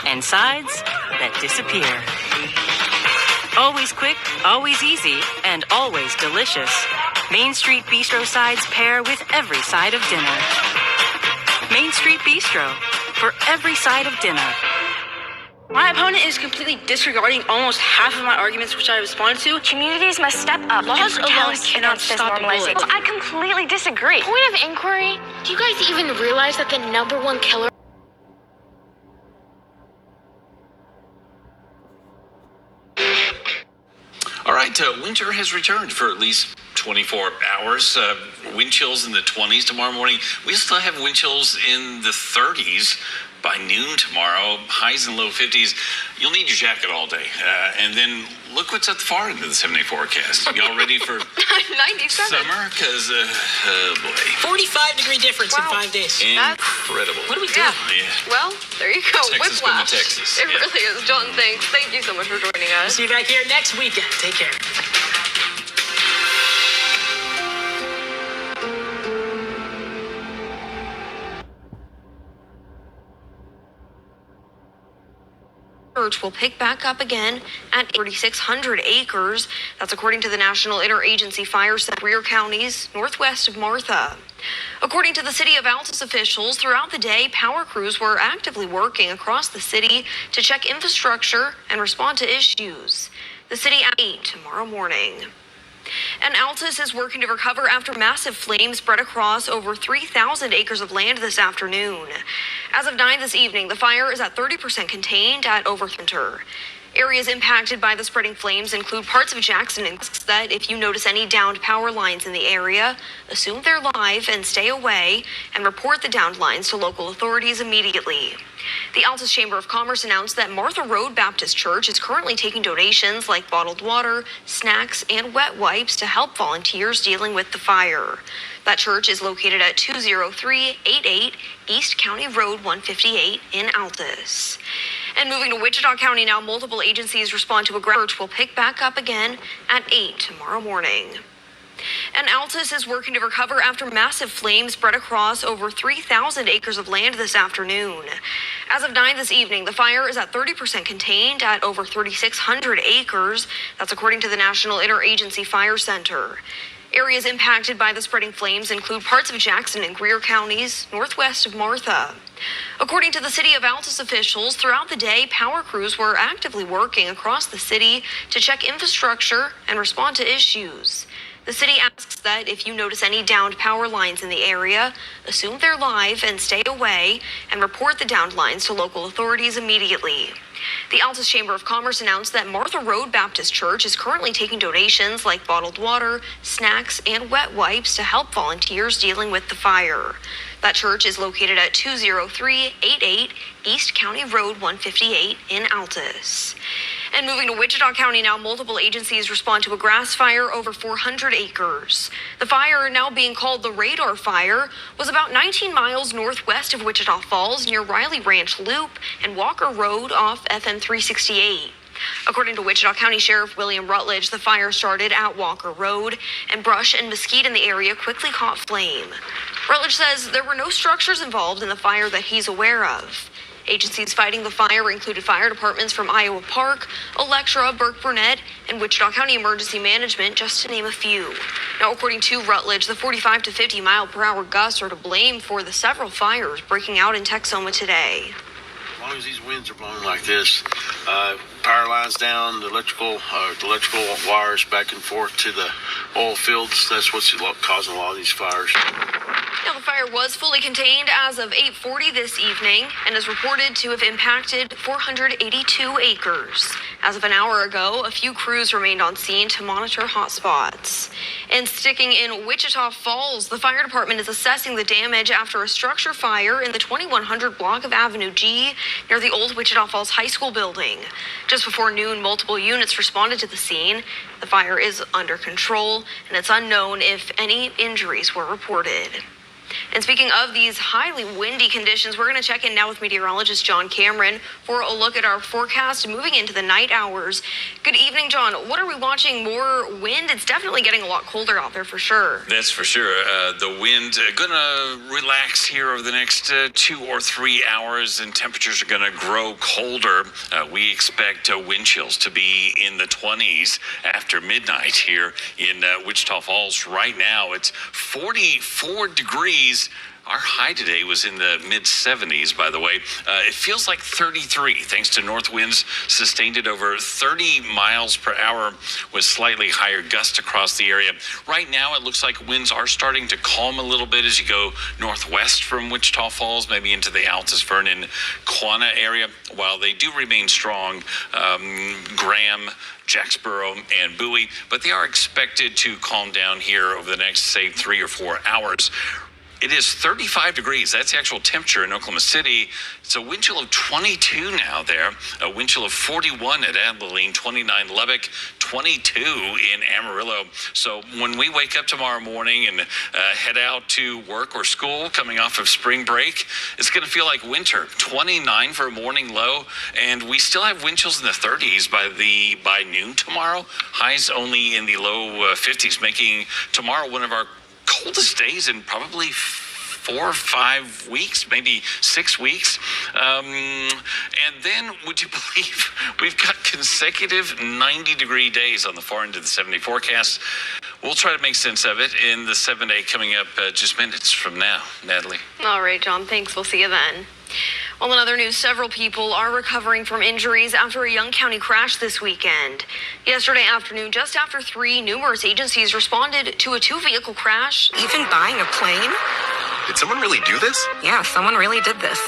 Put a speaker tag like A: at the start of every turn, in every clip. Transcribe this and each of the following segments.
A: and sides that disappear. Always quick, always easy, and always delicious. Main Street Bistro sides pair with every side of dinner. Main Street Bistro, for every side of dinner.
B: My opponent is completely disregarding almost half of my arguments which I responded to.
C: Communities must step up.
B: Laws alone cannot stop bullying.
C: Well, I completely disagree.
D: Point of inquiry, do you guys even realize that the #1 killer
E: All right, winter has returned for at least 24 hours. Wind chills in the 20s tomorrow morning. We still have wind chills in the 30s by noon tomorrow. Highs in low 50s. You'll need your jacket all day. And then look what's at the far end of the 7-day forecast. Y'all ready for
F: 97
E: summer? Because, oh boy.
G: 45-degree difference in 5 days.
E: Incredible.
G: What are we doing?
E: Yeah.
F: Well, there you go.
E: Texas going to
F: Whiplash.
E: Texas.
F: It really is. John, thanks. Thank you so much for joining us.
G: See you back here next weekend. Take care.
H: Will pick back up again at 3,600 acres. That's according to the National Interagency Fire Center, Greer counties northwest of Martha. According to the city of Altus officials, throughout the day, power crews were actively working across the city to check infrastructure and respond to issues. The city at 8 tomorrow morning. And Altus is working to recover after massive flames spread across over 3,000 acres of land this afternoon. As of 9 this evening, the fire is at 30% contained at Overthinter. Areas impacted by the spreading flames include parts of Jackson and that if you notice any downed power lines in the area, assume they're live and stay away and report the downed lines to local authorities immediately. The Altus Chamber of Commerce announced that Martha Road Baptist Church is currently taking donations like bottled water, snacks, and wet wipes to help volunteers dealing with the fire. That church is located at 20388 East County Road 158 in Altus. And moving to Wichita County now, multiple agencies respond to a search will pick back up again at 8 tomorrow morning. And Altus is working to recover after massive flames spread across over 3,000 acres of land this afternoon. As of 9 this evening, the fire is at 30% contained at over 3,600 acres. That's according to the National Interagency Fire Center. Areas impacted by the spreading flames include parts of Jackson and Greer counties northwest of Martha. According to the city of Altus officials, throughout the day, power crews were actively working across the city to check infrastructure and respond to issues. The city asks that if you notice any downed power lines in the area, assume they're live and stay away and report the downed lines to local authorities immediately. The Altus Chamber of Commerce announced that Martha Road Baptist Church is currently taking donations like bottled water, snacks, and wet wipes to help volunteers dealing with the fire. That church is located at 20388 East County Road 158 in Altus. And moving to Wichita County now, multiple agencies respond to a grass fire over 400 acres. The fire, now being called the Radar Fire, was about 19 miles northwest of Wichita Falls near Riley Ranch Loop and Walker Road off FM 368. According to Wichita County Sheriff William Rutledge, the fire started at Walker Road, and brush and mesquite in the area quickly caught flame. Rutledge says there were no structures involved in the fire that he's aware of. Agencies fighting the fire included fire departments from Iowa Park, Electra, Burke-Burnett, and Wichita County Emergency Management, just to name a few. Now, according to Rutledge, the 45 to 50 mile per hour gusts are to blame for the several fires breaking out in Texoma today.
I: As long as these winds are blowing like this, power lines down, the electrical wires back and forth to the oil fields, that's what's causing a lot of these fires.
H: Now, the fire was fully contained as of 8:40 this evening and is reported to have impacted 482 acres. As of an hour ago, a few crews remained on scene to monitor hotspots. And sticking in Wichita Falls, the fire department is assessing the damage after a structure fire in the 2100 block of Avenue G near the old Wichita Falls High School building. Just before noon, multiple units responded to the scene. The fire is under control, and it's unknown if any injuries were reported. And speaking of these highly windy conditions, we're going to check in now with meteorologist John Cameron for a look at our forecast moving into the night hours. Good evening, John. What are we watching? More wind? It's definitely getting a lot colder out there for sure.
E: That's for sure. The wind going to relax here over the next 2 or 3 hours, and temperatures are going to grow colder. We expect wind chills to be in the 20s after midnight here in Wichita Falls. Right now, it's 44 degrees. Our high today was in the mid-70s, by the way. It feels like 33, thanks to north winds sustained at over 30 miles per hour with slightly higher gusts across the area. Right now, it looks like winds are starting to calm a little bit as you go northwest from Wichita Falls, maybe into the Altus, Vernon, Quanah area. While they do remain strong, Graham, Jacksboro, and Bowie, but they are expected to calm down here over the next, say, 3 or 4 hours. It is 35 degrees. That's the actual temperature in Oklahoma City. It's a wind chill of 22 now there. A wind chill of 41 at Abilene, 29 Lubbock, 22 in Amarillo. So when we wake up tomorrow morning and head out to work or school coming off of spring break, it's going to feel like winter. 29 for a morning low, and we still have wind chills in the 30s by noon tomorrow. Highs only in the low 50s, making tomorrow one of our coldest days in probably 4 or 5 weeks, maybe 6 weeks. And then, would you believe, we've got consecutive 90-degree days on the far end of the 70 forecast. We'll try to make sense of it in the 7-day coming up just minutes from now. Natalie.
H: All right, John, thanks. We'll see you then. Well, in other news, several people are recovering from injuries after a Young County crash this weekend. Yesterday afternoon, just after 3, numerous agencies responded to a 2-vehicle crash.
A: Even buying a plane?
J: Did someone really do this?
A: Yeah, someone really did this.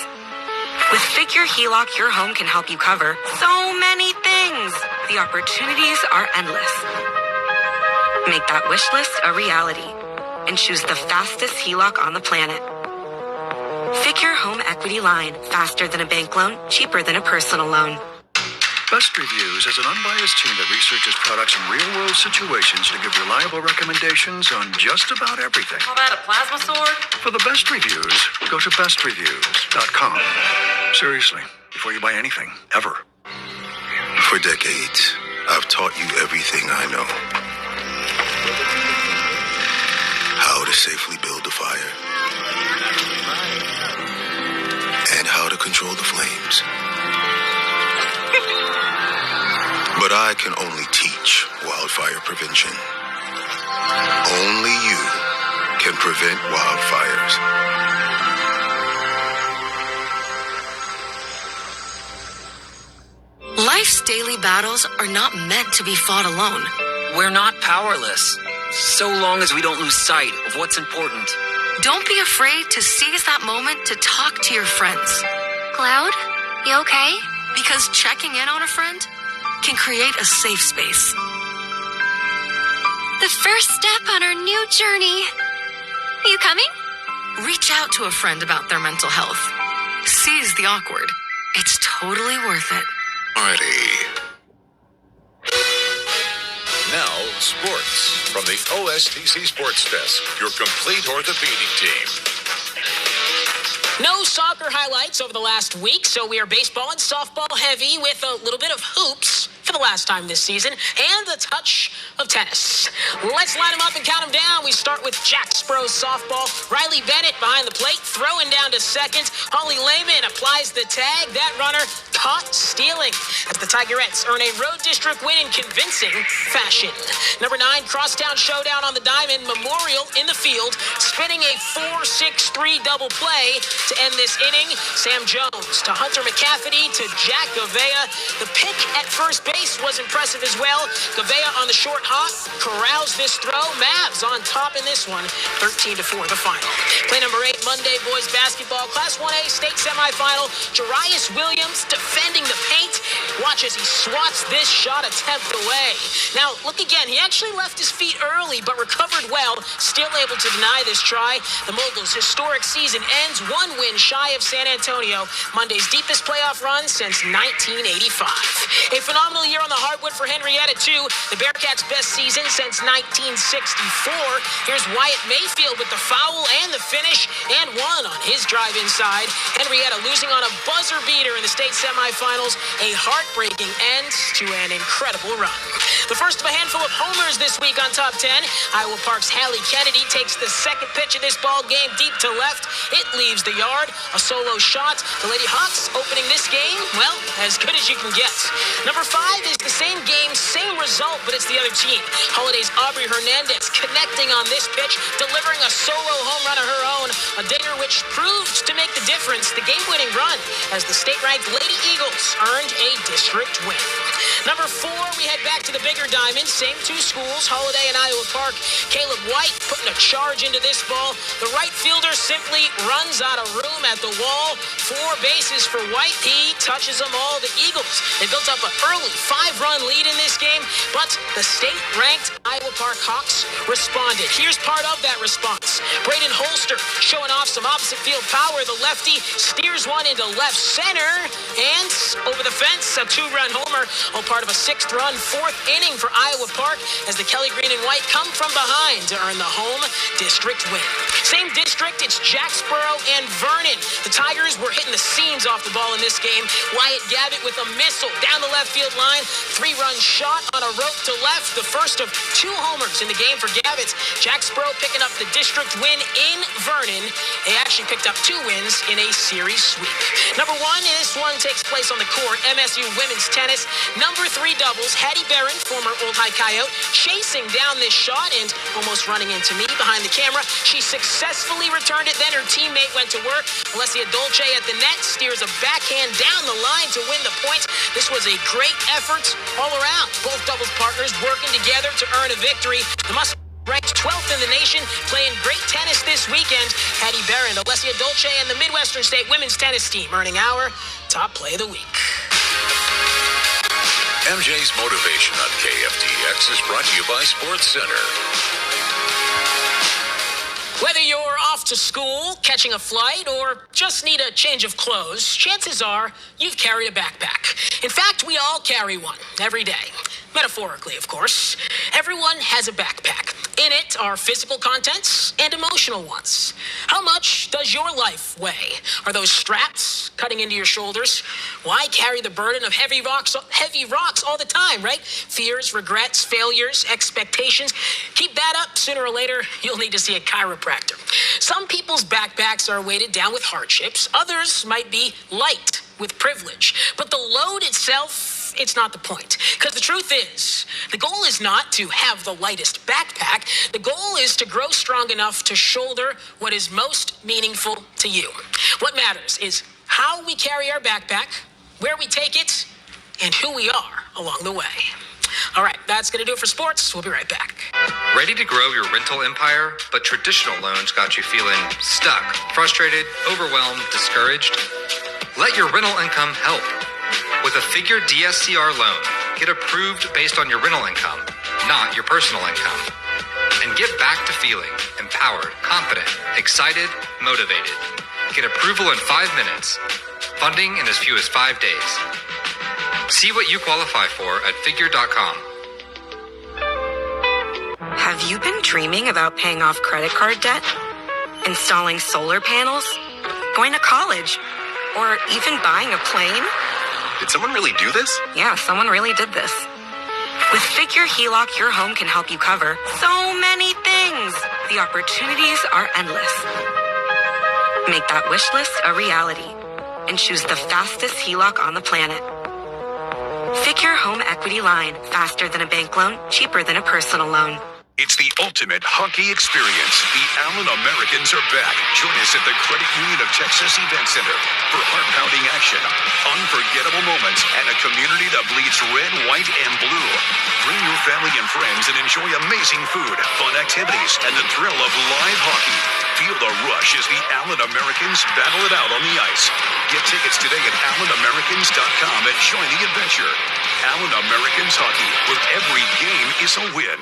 A: With Figure HELOC, your home can help you cover so many things. The opportunities are endless. Make that wish list a reality and choose the fastest HELOC on the planet. Figure Home Equity Line. Faster than a bank loan, cheaper than a personal loan.
K: Best Reviews is an unbiased team that researches products in real-world situations to give reliable recommendations on just about everything.
A: Call that a plasma sword?
K: For the best reviews, go to bestreviews.com. Seriously, before you buy anything, ever.
J: For decades, I've taught you everything I know. How to safely build a fire. And how to control the flames. But I can only teach wildfire prevention. Only you can prevent wildfires.
A: Life's daily battles are not meant to be fought alone.
G: We're not powerless, so long as we don't lose sight of what's important.
A: Don't be afraid to seize that moment to talk to your friends.
D: Cloud, you okay?
A: Because checking in on a friend can create a safe space.
D: The first step on our new journey. You coming?
A: Reach out to a friend about their mental health. Seize the awkward. It's totally worth it.
J: Ready.
L: Now, sports from the OSTC Sports Desk, your complete orthopedic team.
G: No soccer highlights over the last week, so we are baseball and softball heavy with a little bit of hoops for the last time this season and a touch of tennis. Let's line them up and count them down. We start with Jacksboro softball. Riley Bennett behind the plate, throwing down to second. Holly Lehman applies the tag. That runner caught stealing as the Tigerettes earn a road district win in convincing fashion. Number 9, crosstown showdown on the diamond. Memorial in the field, spinning a 4-6-3 double play to end this inning. Sam Jones to Hunter McCafferty to Jack Gavea. The pick at first base was impressive as well. Gavea on the short hop corrals this throw. Mavs on top in this one, 13-4 the final. Play number 8, Monday boys basketball, Class 1A state semifinal. Jarius Williams defending the paint. Watch as he swats this shot attempt away. Now, look again. He actually left his feet early, but recovered well, still able to deny this try. The Moguls' historic season ends one win shy of San Antonio, Monday's deepest playoff run since 1985. A phenomenal year on the hardwood for Henrietta, too. The Bearcats' best season since 1964. Here's Wyatt Mayfield with the foul and the finish, and one on his drive inside. Henrietta losing on a buzzer beater in the state semifinals. A heartbreaking end to an incredible run. The first of a handful of homers this week on Top 10. Iowa Park's Hallie Kennedy takes the second pitch of this ball game deep to left. It leaves the yard. A solo shot. The Lady Hawks opening this game, well, as good as you can get. Number 5 is the same game, same result, but it's the other team. Holiday's Aubrey Hernandez connecting on this pitch, delivering a solo home run of her own. A dinger which proved to make the difference, the game-winning run, as the state-ranked Lady Eagles earned a district win. Number 4, we head back to the bigger diamond. Same two schools, Holiday and Iowa Park. Caleb White putting a charge into this ball. The right fielder simply runs out of room at the wall. 4 bases for White. He touches them all. The Eagles, they built up an early 5-run lead in this game, but the state-ranked Iowa Park Hawks responded. Here's part of that response. Braden Holster showing off some opposite field power. The lefty steers one into left center, and over the fence, a 2-run homer. All part of a 6th-run, 4th inning for Iowa Park as the Kelly Green and White come from behind to earn the home district win. Same district, it's Jacksboro and Vernon. The Tigers were hitting the seams off the ball in this game. Wyatt Gavitt with a missile down the left field line. 3-run shot on a rope to left. The first of 2 homers in the game for Gavitt. Jacksboro picking up the district win in Vernon. They actually picked up 2 wins in a series sweep. Number 1, this one takes place on the court. MSU women's tennis. Number 3 doubles. Hattie Barron, former Old High Coyote, chasing down this shot and almost running into me behind the camera. She successfully returned it. Then her teammate went to work. Alessia Dolce at the net steers a backhand down the line to win the points. This was a great effort all around. Both doubles partners working together to earn a victory. The must ranked 12th in the nation, playing great tennis this weekend. Hattie Barron, Alessia Dolce, and the Midwestern State women's tennis team earning our top play of the week.
L: MJ's Motivation on KFDX is brought to you by Sports Center.
G: Whether you're off to school, catching a flight, or just need a change of clothes, chances are you've carried a backpack. In fact, we all carry one every day. Metaphorically, of course. Everyone has a backpack. In it are physical contents and emotional ones. How much does your life weigh? Are those straps cutting into your shoulders? Why carry the burden of heavy rocks all the time, right? Fears, regrets, failures, expectations. Keep that up. Sooner or later, you'll need to see a chiropractor. Some people's backpacks are weighted down with hardships. Others might be light with privilege. But the load itself, it's not the point. Because the truth is, the goal is not to have the lightest backpack. The goal is to grow strong enough to shoulder what is most meaningful to you. What matters is how we carry our backpack, where we take it, and who we are along the way. All right, that's going to do it for sports. We'll be right back.
M: Ready to grow your rental empire, but traditional loans got you feeling stuck, frustrated, overwhelmed, discouraged? Let your rental income help. With a Figure DSCR loan, get approved based on your rental income, not your personal income. And get back to feeling empowered, confident, excited, motivated. Get approval in 5 minutes. Funding in as few as 5 days. See what you qualify for at figure.com.
N: Have you been dreaming about paying off credit card debt? Installing solar panels? Going to college? Or even buying a plane?
J: Did someone really do this?
N: Yeah, someone really did this. With Figure HELOC, your home can help you cover so many things. The opportunities are endless. Make that wish list a reality and choose the fastest HELOC on the planet. Figure Home Equity Line. Faster than a bank loan, cheaper than a personal loan.
K: It's the ultimate hockey experience. The Allen Americans are back. Join us at the Credit Union of Texas Event Center for heart-pounding action, unforgettable moments, and a community that bleeds red, white, and blue. Bring your family and friends and enjoy amazing food, fun activities, and the thrill of live hockey. Feel the rush as the Allen Americans battle it out on the ice. Get tickets today at AllenAmericans.com. K-FDX-THREE.com and join the adventure. Allen Americans Hockey, where every game is a win.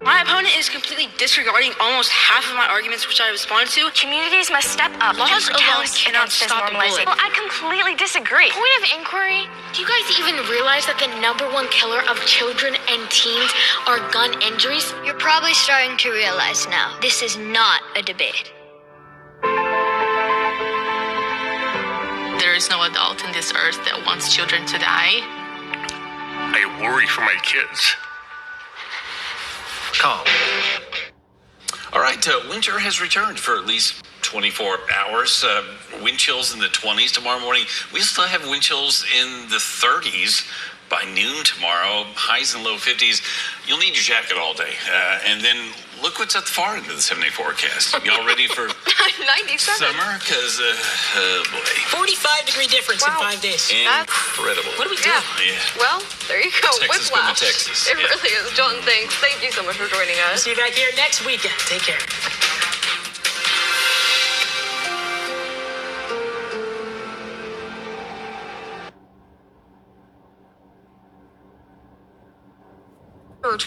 B: My opponent is completely disregarding almost half of my arguments which I responded to.
C: Communities must step up
B: Laws
C: and
B: alone
C: protest
B: cannot
C: against this
B: stop a
C: normalization.
B: bullet.
C: Well, I completely disagree.
D: Point of inquiry, do you guys even realize that the #1 killer of children and teens are gun injuries?
O: You're probably starting to realize now, this is not a debate.
P: There is no adult in this earth that wants children to die.
Q: I worry for my kids.
M: Calm.
E: All right, winter has returned for at least 24 hours. Wind chills in the 20s tomorrow morning. We still have wind chills in the 30s by noon tomorrow. Highs in the low 50s. You'll need your jacket all day. And then look what's at the far end of the 7-day forecast. Y'all ready for
F: 97.
E: summer? Because, boy.
G: 45-degree difference in 5 days.
E: Incredible.
G: What are we doing?
F: Yeah.
E: Yeah.
F: Well, there you go.
E: Texas going to
F: Whiplash.
E: Texas.
F: It
E: Yeah.
F: really is. John, thanks. Thank you so much for joining us.
G: See you back here next weekend. Take care.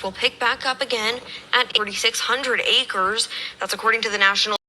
H: Will pick back up again at 4,600 acres. That's according to the National